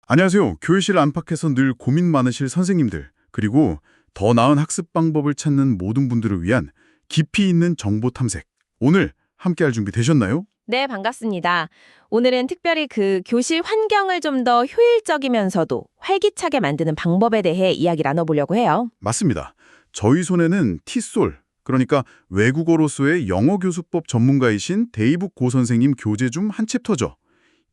안녕하세요. 교실 안팎에서 늘 고민 많으실 선생님들, 그리고 더 나은 학습 방법을 찾는 모든 분들을 위한 깊이 있는 정보 탐색. 오늘 함께할 준비 되셨나요? 네, 반갑습니다. 오늘은 특별히 그 교실 환경을 좀 더 효율적이면서도 활기차게 만드는 방법에 대해 이야기 나눠보려고 해요. 맞습니다. 저희 손에는 티솔, 그러니까 외국어로서의 영어 교수법 전문가이신 데이브 고 선생님 교재 중 한 챕터죠.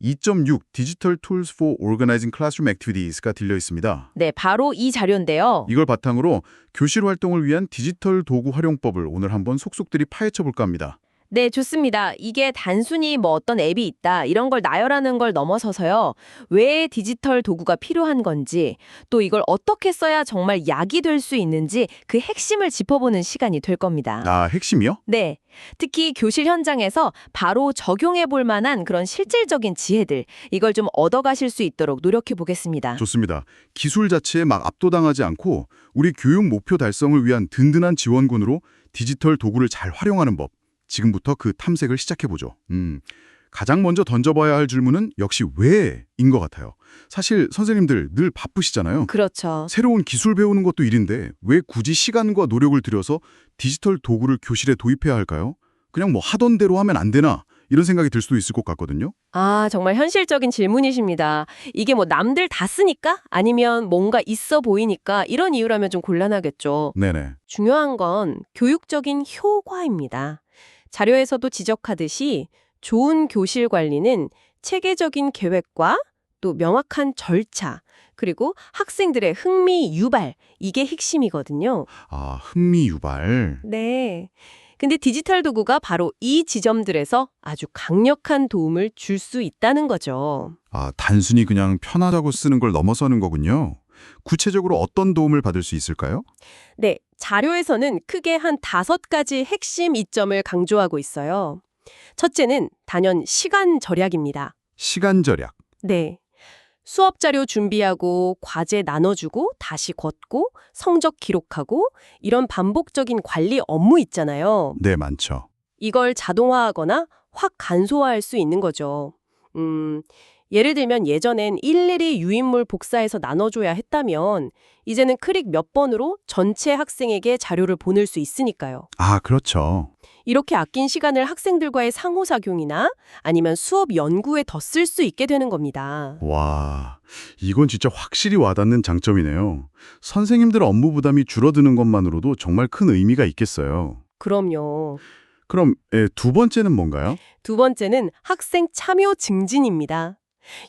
2.6 Digital Tools for Organizing Classroom Activities가 들려 있습니다. 네, 바로 이 자료인데요. 이걸 바탕으로 교실 활동을 위한 디지털 도구 활용법을 오늘 한번 속속들이 파헤쳐 볼까 합니다. 네, 좋습니다. 이게 단순히 뭐 어떤 앱이 있다, 이런 걸 나열하는 걸 넘어서서요. 왜 디지털 도구가 필요한 건지, 또 이걸 어떻게 써야 정말 약이 될 수 있는지 그 핵심을 짚어보는 시간이 될 겁니다. 아, 핵심이요? 네. 특히 교실 현장에서 바로 적용해 볼 만한 그런 실질적인 지혜들, 이걸 좀 얻어가실 수 있도록 노력해 보겠습니다. 좋습니다. 기술 자체에 막 압도당하지 않고 우리 교육 목표 달성을 위한 든든한 지원군으로 디지털 도구를 잘 활용하는 법. 지금부터 그 탐색을 시작해보죠. 가장 먼저 던져봐야 할 질문은 역시 왜인 것 같아요. 사실 선생님들 늘 바쁘시잖아요. 그렇죠. 새로운 기술 배우는 것도 일인데 왜 굳이 시간과 노력을 들여서 디지털 도구를 교실에 도입해야 할까요? 그냥 뭐 하던 대로 하면 안 되나? 이런 생각이 들 수도 있을 것 같거든요. 아, 정말 현실적인 질문이십니다. 이게 뭐 남들 다 쓰니까? 아니면 뭔가 있어 보이니까? 이런 이유라면 좀 곤란하겠죠. 네네. 중요한 건 교육적인 효과입니다. 자료에서도 지적하듯이 좋은 교실 관리는 체계적인 계획과 또 명확한 절차, 그리고 학생들의 흥미 유발, 이게 핵심이거든요. 아, 흥미 유발. 네. 근데 디지털 도구가 바로 이 지점들에서 아주 강력한 도움을 줄 수 있다는 거죠. 아, 단순히 그냥 편하다고 쓰는 걸 넘어서는 거군요. 구체적으로 어떤 도움을 받을 수 있을까요? 네, 자료에서는 크게 한 5가지 핵심 이점을 강조하고 있어요. 첫째는 단연 시간 절약입니다. 시간 절약. 네. 수업 자료 준비하고 과제 나눠주고 다시 걷고 성적 기록하고 이런 반복적인 관리 업무 있잖아요. 네, 많죠. 이걸 자동화하거나 확 간소화할 수 있는 거죠. 예를 들면 예전엔 일일이 유인물 복사해서 나눠줘야 했다면 이제는 클릭 몇 번으로 전체 학생에게 자료를 보낼 수 있으니까요. 아, 그렇죠. 이렇게 아낀 시간을 학생들과의 상호작용이나 아니면 수업 연구에 더 쓸 수 있게 되는 겁니다. 와, 이건 진짜 확실히 와닿는 장점이네요. 선생님들 업무 부담이 줄어드는 것만으로도 정말 큰 의미가 있겠어요. 그럼요. 그럼 두 번째는 뭔가요? 두 번째는 학생 참여 증진입니다.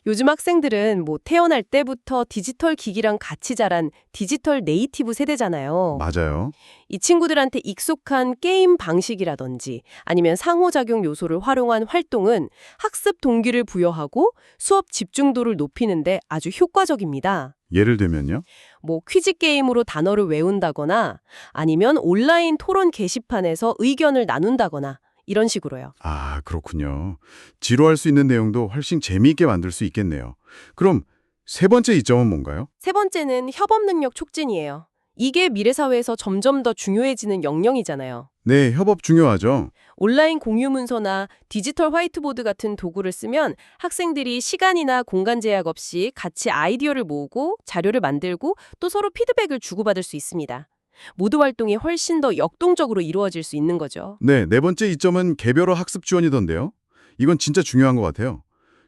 요즘 학생들은 뭐 태어날 때부터 디지털 기기랑 같이 자란 디지털 네이티브 세대잖아요. 맞아요. 이 친구들한테 익숙한 게임 방식이라든지 아니면 상호작용 요소를 활용한 활동은 학습 동기를 부여하고 수업 집중도를 높이는데 아주 효과적입니다. 예를 들면요? 뭐 퀴즈 게임으로 단어를 외운다거나 아니면 온라인 토론 게시판에서 의견을 나눈다거나 이런 식으로요. 아, 그렇군요. 지루할 수 있는 내용도 훨씬 재미있게 만들 수 있겠네요. 그럼 세 번째 이점은 뭔가요? 세 번째는 협업 능력 촉진이에요. 이게 미래 사회에서 점점 더 중요해지는 역량이잖아요. 네, 협업 중요하죠. 온라인 공유 문서나 디지털 화이트보드 같은 도구를 쓰면 학생들이 시간이나 공간 제약 없이 같이 아이디어를 모으고 자료를 만들고 또 서로 피드백을 주고받을 수 있습니다. 모두 활동이 훨씬 더 역동적으로 이루어질 수 있는 거죠. 네, 네 번째 이점은 개별화 학습 지원이던데요. 이건 진짜 중요한 것 같아요.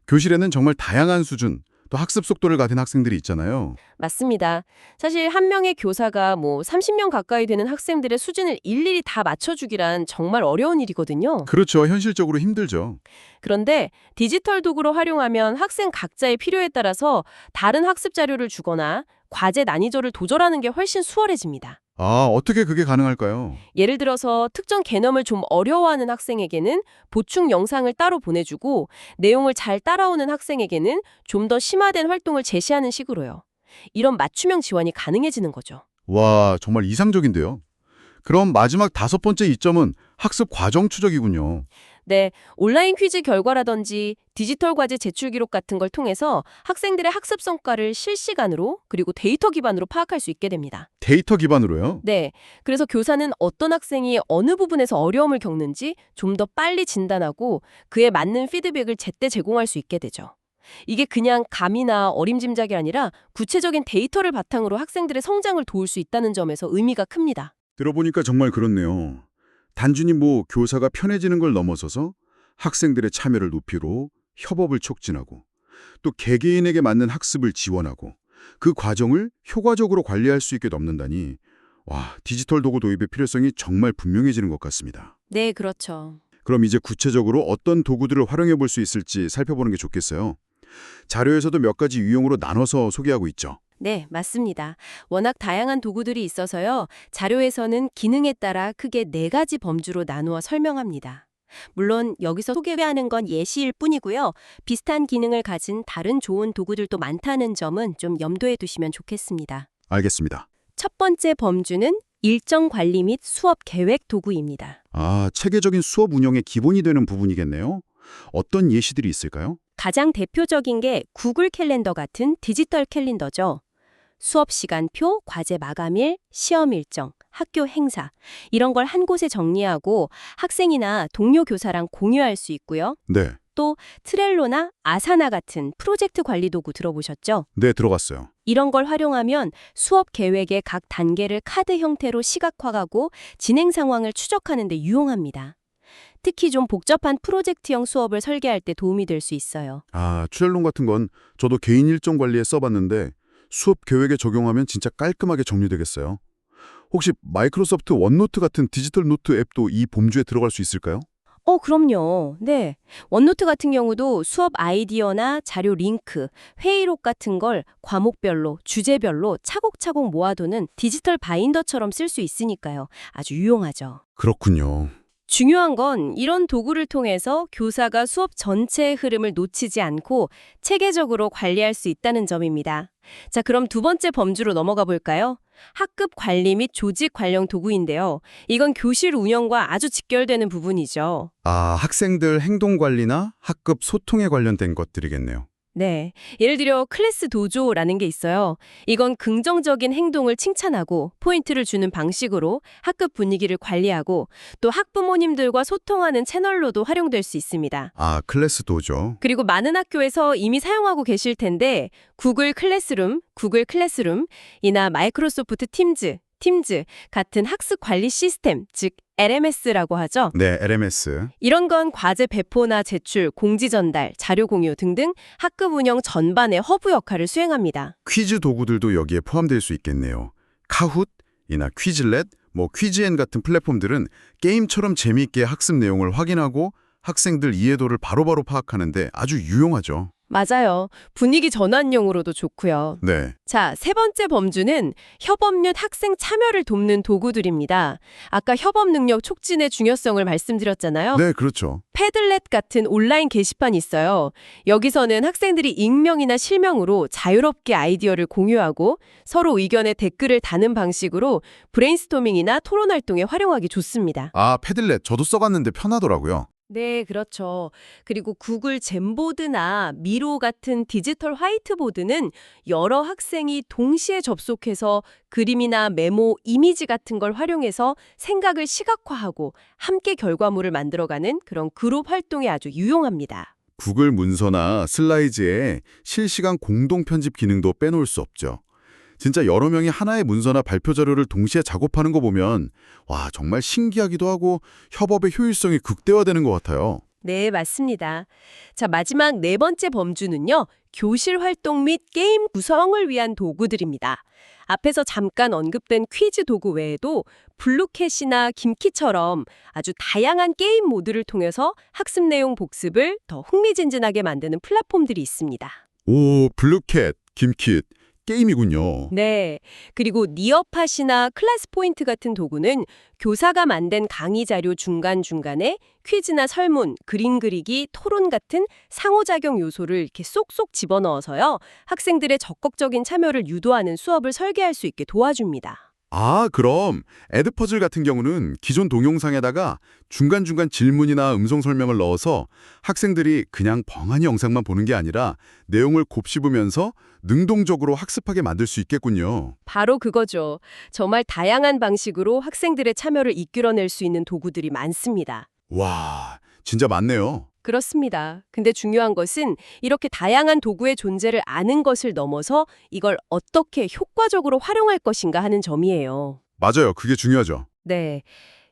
교실에는 정말 다양한 수준, 또 학습 속도를 가진 학생들이 있잖아요. 맞습니다. 사실 한 명의 교사가 뭐 30명 가까이 되는 학생들의 수준을 일일이 다 맞춰주기란 정말 어려운 일이거든요. 그렇죠. 현실적으로 힘들죠. 그런데 디지털 도구로 활용하면 학생 각자의 필요에 따라서 다른 학습 자료를 주거나 과제 난이도를 조절하는 게 훨씬 수월해집니다. 아, 어떻게 그게 가능할까요? 예를 들어서 특정 개념을 좀 어려워하는 학생에게는 보충 영상을 따로 보내주고 내용을 잘 따라오는 학생에게는 좀 더 심화된 활동을 제시하는 식으로요. 이런 맞춤형 지원이 가능해지는 거죠. 와, 정말 이상적인데요. 그럼 마지막 다섯 번째 이점은 학습 과정 추적이군요. 네, 온라인 퀴즈 결과라든지 디지털 과제 제출 기록 같은 걸 통해서 학생들의 학습 성과를 실시간으로 그리고 데이터 기반으로 파악할 수 있게 됩니다. 데이터 기반으로요? 네, 그래서 교사는 어떤 학생이 어느 부분에서 어려움을 겪는지 좀 더 빨리 진단하고 그에 맞는 피드백을 제때 제공할 수 있게 되죠. 이게 그냥 감이나 어림짐작이 아니라 구체적인 데이터를 바탕으로 학생들의 성장을 도울 수 있다는 점에서 의미가 큽니다. 들어보니까 정말 그렇네요. 단순히 교사가 편해지는 걸 넘어서서 학생들의 참여를 높이고 협업을 촉진하고 또 개개인에게 맞는 학습을 지원하고 그 과정을 효과적으로 관리할 수 있게 돕는다니 와, 디지털 도구 도입의 필요성이 정말 분명해지는 것 같습니다. 네, 그렇죠. 그럼 이제 구체적으로 어떤 도구들을 활용해 볼 수 있을지 살펴보는 게 좋겠어요. 자료에서도 몇 가지 유형으로 나눠서 소개하고 있죠. 네, 맞습니다. 워낙 다양한 도구들이 있어서요. 자료에서는 기능에 따라 크게 4가지 범주로 나누어 설명합니다. 물론 여기서 소개하는 건 예시일 뿐이고요. 비슷한 기능을 가진 다른 좋은 도구들도 많다는 점은 좀 염두에 두시면 좋겠습니다. 알겠습니다. 첫 번째 범주는 일정 관리 및 수업 계획 도구입니다. 아, 체계적인 수업 운영의 기본이 되는 부분이겠네요. 어떤 예시들이 있을까요? 가장 대표적인 게 구글 캘린더 같은 디지털 캘린더죠. 수업 시간표, 과제 마감일, 시험 일정, 학교 행사 이런 걸 한 곳에 정리하고 학생이나 동료 교사랑 공유할 수 있고요. 네. 또 트렐로나 아사나 같은 프로젝트 관리 도구 들어보셨죠? 네, 들어갔어요. 이런 걸 활용하면 수업 계획의 각 단계를 카드 형태로 시각화하고 진행 상황을 추적하는 데 유용합니다. 특히 좀 복잡한 프로젝트형 수업을 설계할 때 도움이 될 수 있어요. 아, 트렐론 같은 건 저도 개인 일정 관리에 써봤는데 수업 계획에 적용하면 진짜 깔끔하게 정리되겠어요. 혹시 마이크로소프트 원노트 같은 디지털 노트 앱도 이 범주에 들어갈 수 있을까요? 그럼요. 네. 원노트 같은 경우도 수업 아이디어나 자료 링크, 회의록 같은 걸 과목별로, 주제별로 차곡차곡 모아두는 디지털 바인더처럼 쓸 수 있으니까요. 아주 유용하죠. 그렇군요. 중요한 건 이런 도구를 통해서 교사가 수업 전체의 흐름을 놓치지 않고 체계적으로 관리할 수 있다는 점입니다. 자, 그럼 두 번째 범주로 넘어가 볼까요? 학급 관리 및 조직 관련 도구인데요. 이건 교실 운영과 아주 직결되는 부분이죠. 아, 학생들 행동 관리나 학급 소통에 관련된 것들이겠네요. 네. 예를 들어 클래스 도조라는 게 있어요. 이건 긍정적인 행동을 칭찬하고 포인트를 주는 방식으로 학급 분위기를 관리하고 또 학부모님들과 소통하는 채널로도 활용될 수 있습니다. 아, 클래스 도죠. 그리고 많은 학교에서 이미 사용하고 계실 텐데 구글 클래스룸이나 마이크로소프트 팀즈 같은 학습 관리 시스템, 즉 LMS라고 하죠. 네, LMS. 이런 건 과제 배포나 제출, 공지 전달, 자료 공유 등등 학급 운영 전반의 허브 역할을 수행합니다. 퀴즈 도구들도 여기에 포함될 수 있겠네요. 카훗이나 퀴즐렛, 퀴즈엔 같은 플랫폼들은 게임처럼 재미있게 학습 내용을 확인하고 학생들 이해도를 바로바로 파악하는데 아주 유용하죠. 맞아요. 분위기 전환용으로도 좋고요. 네. 자, 세 번째 범주는 협업 및 학생 참여를 돕는 도구들입니다. 아까 협업 능력 촉진의 중요성을 말씀드렸잖아요. 네, 그렇죠. 패들렛 같은 온라인 게시판이 있어요. 여기서는 학생들이 익명이나 실명으로 자유롭게 아이디어를 공유하고 서로 의견에 댓글을 다는 방식으로 브레인스토밍이나 토론 활동에 활용하기 좋습니다. 아, 패들렛 저도 써봤는데 편하더라고요. 네, 그렇죠. 그리고 구글 잼보드나 미로 같은 디지털 화이트보드는 여러 학생이 동시에 접속해서 그림이나 메모, 이미지 같은 걸 활용해서 생각을 시각화하고 함께 결과물을 만들어가는 그런 그룹 활동에 아주 유용합니다. 구글 문서나 슬라이드에 실시간 공동 편집 기능도 빼놓을 수 없죠. 진짜 여러 명이 하나의 문서나 발표 자료를 동시에 작업하는 거 보면 와, 정말 신기하기도 하고 협업의 효율성이 극대화되는 것 같아요. 네, 맞습니다. 자, 마지막 네 번째 범주는요. 교실 활동 및 게임 구성을 위한 도구들입니다. 앞에서 잠깐 언급된 퀴즈 도구 외에도 블루캣이나 김키처럼 아주 다양한 게임 모드를 통해서 학습 내용 복습을 더 흥미진진하게 만드는 플랫폼들이 있습니다. 오, 블루캣, 김킷, 게임이군요. 네. 그리고 니어팟이나 클래스 포인트 같은 도구는 교사가 만든 강의 자료 중간중간에 퀴즈나 설문, 그림 그리기, 토론 같은 상호작용 요소를 이렇게 쏙쏙 집어넣어서요. 학생들의 적극적인 참여를 유도하는 수업을 설계할 수 있게 도와줍니다. 아, 그럼 에드퍼즐 같은 경우는 기존 동영상에다가 중간중간 질문이나 음성 설명을 넣어서 학생들이 그냥 벙하니 영상만 보는 게 아니라 내용을 곱씹으면서 능동적으로 학습하게 만들 수 있겠군요. 바로 그거죠. 정말 다양한 방식으로 학생들의 참여를 이끌어낼 수 있는 도구들이 많습니다. 와, 진짜 많네요. 그렇습니다. 근데 중요한 것은 이렇게 다양한 도구의 존재를 아는 것을 넘어서 이걸 어떻게 효과적으로 활용할 것인가 하는 점이에요. 맞아요. 그게 중요하죠. 네.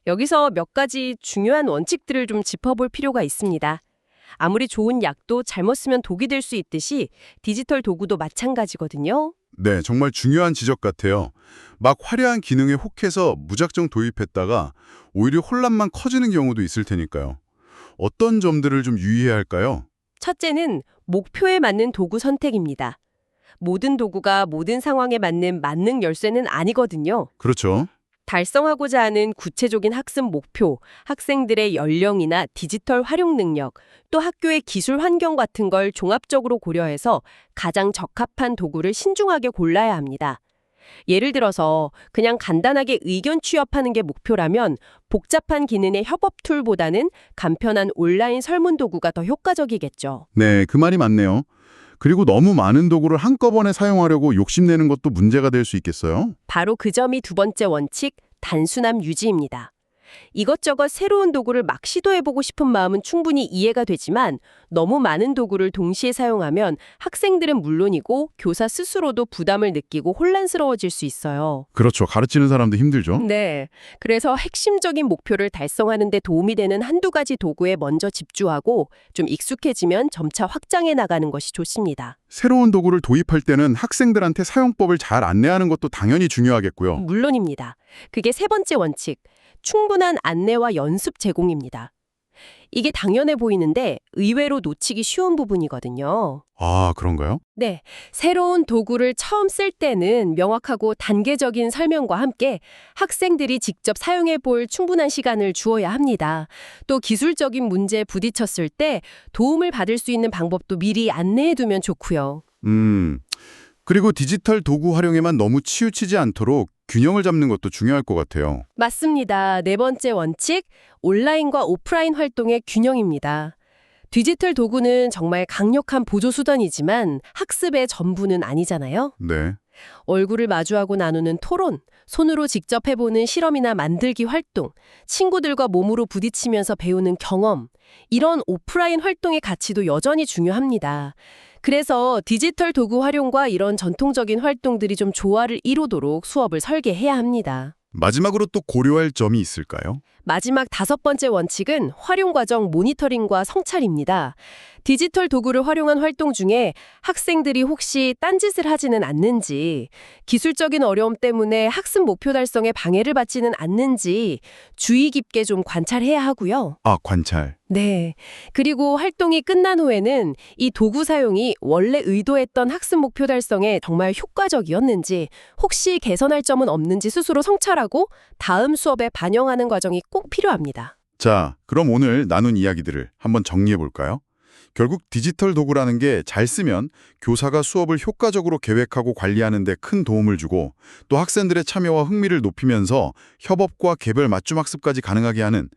여기서 몇 가지 중요한 원칙들을 좀 짚어볼 필요가 있습니다. 아무리 좋은 약도 잘못 쓰면 독이 될 수 있듯이 디지털 도구도 마찬가지거든요. 네, 정말 중요한 지적 같아요. 막 화려한 기능에 혹해서 무작정 도입했다가 오히려 혼란만 커지는 경우도 있을 테니까요. 어떤 점들을 좀 유의해야 할까요? 첫째는 목표에 맞는 도구 선택입니다. 모든 도구가 모든 상황에 맞는 만능 열쇠는 아니거든요. 그렇죠. 달성하고자 하는 구체적인 학습 목표, 학생들의 연령이나 디지털 활용 능력, 또 학교의 기술 환경 같은 걸 종합적으로 고려해서 가장 적합한 도구를 신중하게 골라야 합니다. 예를 들어서 그냥 간단하게 의견 취합하는 게 목표라면 복잡한 기능의 협업 툴보다는 간편한 온라인 설문 도구가 더 효과적이겠죠. 네, 그 말이 맞네요. 그리고 너무 많은 도구를 한꺼번에 사용하려고 욕심내는 것도 문제가 될 수 있겠어요? 바로 그 점이 두 번째 원칙, 단순함 유지입니다. 이것저것 새로운 도구를 막 시도해보고 싶은 마음은 충분히 이해가 되지만 너무 많은 도구를 동시에 사용하면 학생들은 물론이고 교사 스스로도 부담을 느끼고 혼란스러워질 수 있어요. 그렇죠. 가르치는 사람도 힘들죠. 네. 그래서 핵심적인 목표를 달성하는 데 도움이 되는 한두 가지 도구에 먼저 집중하고 좀 익숙해지면 점차 확장해 나가는 것이 좋습니다. 새로운 도구를 도입할 때는 학생들한테 사용법을 잘 안내하는 것도 당연히 중요하겠고요. 물론입니다. 그게 세 번째 원칙, 충분한 안내와 연습 제공입니다. 이게 당연해 보이는데 의외로 놓치기 쉬운 부분이거든요. 아, 그런가요? 네, 새로운 도구를 처음 쓸 때는 명확하고 단계적인 설명과 함께 학생들이 직접 사용해 볼 충분한 시간을 주어야 합니다. 또 기술적인 문제에 부딪혔을 때 도움을 받을 수 있는 방법도 미리 안내해 두면 좋고요. 그리고 디지털 도구 활용에만 너무 치우치지 않도록 균형을 잡는 것도 중요할 것 같아요. 맞습니다. 네 번째 원칙, 온라인과 오프라인 활동의 균형입니다. 디지털 도구는 정말 강력한 보조수단이지만 학습의 전부는 아니잖아요. 네. 얼굴을 마주하고 나누는 토론, 손으로 직접 해보는 실험이나 만들기 활동, 친구들과 몸으로 부딪히면서 배우는 경험, 이런 오프라인 활동의 가치도 여전히 중요합니다. 그래서 디지털 도구 활용과 이런 전통적인 활동들이 좀 조화를 이루도록 수업을 설계해야 합니다. 마지막으로 또 고려할 점이 있을까요? 마지막 다섯 번째 원칙은 활용 과정 모니터링과 성찰입니다. 디지털 도구를 활용한 활동 중에 학생들이 혹시 딴짓을 하지는 않는지, 기술적인 어려움 때문에 학습 목표 달성에 방해를 받지는 않는지 주의 깊게 좀 관찰해야 하고요. 아, 관찰. 네. 그리고 활동이 끝난 후에는 이 도구 사용이 원래 의도했던 학습 목표 달성에 정말 효과적이었는지, 혹시 개선할 점은 없는지 스스로 성찰하고 다음 수업에 반영하는 과정이 꼭 필요합니다. 자, 그럼 오늘 나눈 이야기들을 한번 정리해 볼까요? 결국 디지털 도구라는 게 잘 쓰면 교사가 수업을 효과적으로 계획하고 관리하는 데 큰 도움을 주고 또 학생들의 참여와 흥미를 높이면서 협업과 개별 맞춤 학습까지 가능하게 하는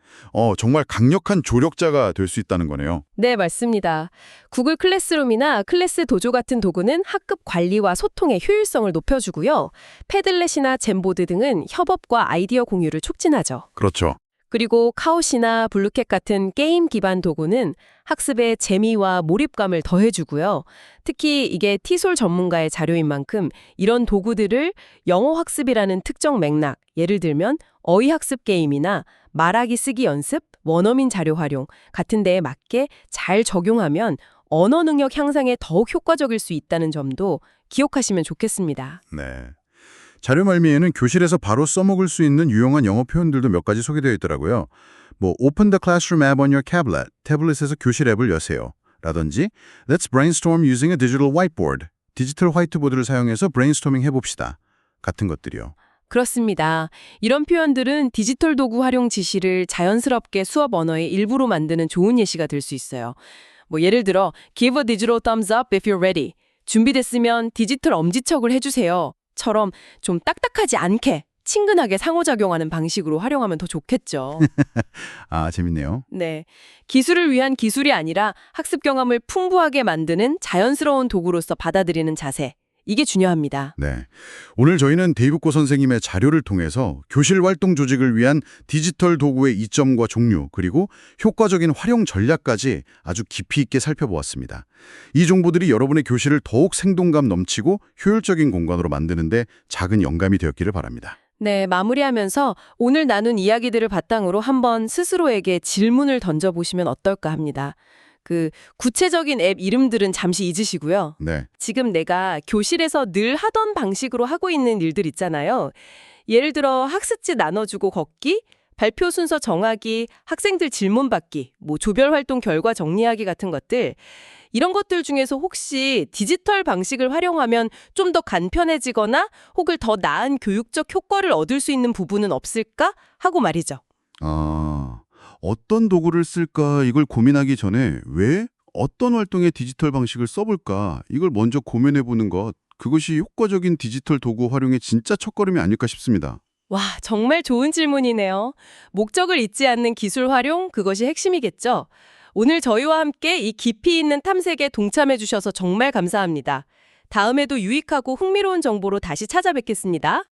정말 강력한 조력자가 될 수 있다는 거네요. 네, 맞습니다. 구글 클래스룸이나 클래스 도조 같은 도구는 학급 관리와 소통의 효율성을 높여주고요. 패들렛이나 젠보드 등은 협업과 아이디어 공유를 촉진하죠. 그렇죠. 그리고 카오시나 블루캣 같은 게임 기반 도구는 학습의 재미와 몰입감을 더해주고요. 특히 이게 티솔 전문가의 자료인 만큼 이런 도구들을 영어 학습이라는 특정 맥락, 예를 들면 어휘학습 게임이나 말하기 쓰기 연습, 원어민 자료 활용 같은 데에 맞게 잘 적용하면 언어 능력 향상에 더욱 효과적일 수 있다는 점도 기억하시면 좋겠습니다. 네. 자료 말미에는 교실에서 바로 써먹을 수 있는 유용한 영어 표현들도 몇 가지 소개되어 있더라고요. Open the classroom app on your tablet. 태블릿에서 교실 앱을 여세요. 라든지 Let's brainstorm using a digital whiteboard. 디지털 화이트보드를 사용해서 브레인스토밍 해봅시다. 같은 것들이요. 그렇습니다. 이런 표현들은 디지털 도구 활용 지시를 자연스럽게 수업 언어의 일부로 만드는 좋은 예시가 될 수 있어요. 예를 들어 Give a digital thumbs up if you're ready. 준비됐으면 디지털 엄지척을 해주세요. 처럼 좀 딱딱하지 않게 친근하게 상호작용하는 방식으로 활용하면 더 좋겠죠. 아, 재밌네요. 네, 기술을 위한 기술이 아니라 학습 경험을 풍부하게 만드는 자연스러운 도구로서 받아들이는 자세. 이게 중요합니다. 네. 오늘 저희는 데이브코 선생님의 자료를 통해서 교실 활동 조직을 위한 디지털 도구의 이점과 종류, 그리고 효과적인 활용 전략까지 아주 깊이 있게 살펴보았습니다. 이 정보들이 여러분의 교실을 더욱 생동감 넘치고 효율적인 공간으로 만드는데 작은 영감이 되었기를 바랍니다. 네, 마무리하면서 오늘 나눈 이야기들을 바탕으로 한번 스스로에게 질문을 던져보시면 어떨까 합니다. 구체적인 앱 이름들은 잠시 잊으시고요. 네. 지금 내가 교실에서 늘 하던 방식으로 하고 있는 일들 있잖아요. 예를 들어 학습지 나눠주고 걷기, 발표 순서 정하기, 학생들 질문 받기, 조별 활동 결과 정리하기 같은 것들. 이런 것들 중에서 혹시 디지털 방식을 활용하면 좀 더 간편해지거나 혹은 더 나은 교육적 효과를 얻을 수 있는 부분은 없을까 하고 말이죠. 어떤 도구를 쓸까 이걸 고민하기 전에 왜 어떤 활동에 디지털 방식을 써볼까 이걸 먼저 고민해보는 것, 그것이 효과적인 디지털 도구 활용의 진짜 첫걸음이 아닐까 싶습니다. 와, 정말 좋은 질문이네요. 목적을 잊지 않는 기술 활용, 그것이 핵심이겠죠. 오늘 저희와 함께 이 깊이 있는 탐색에 동참해 주셔서 정말 감사합니다. 다음에도 유익하고 흥미로운 정보로 다시 찾아뵙겠습니다.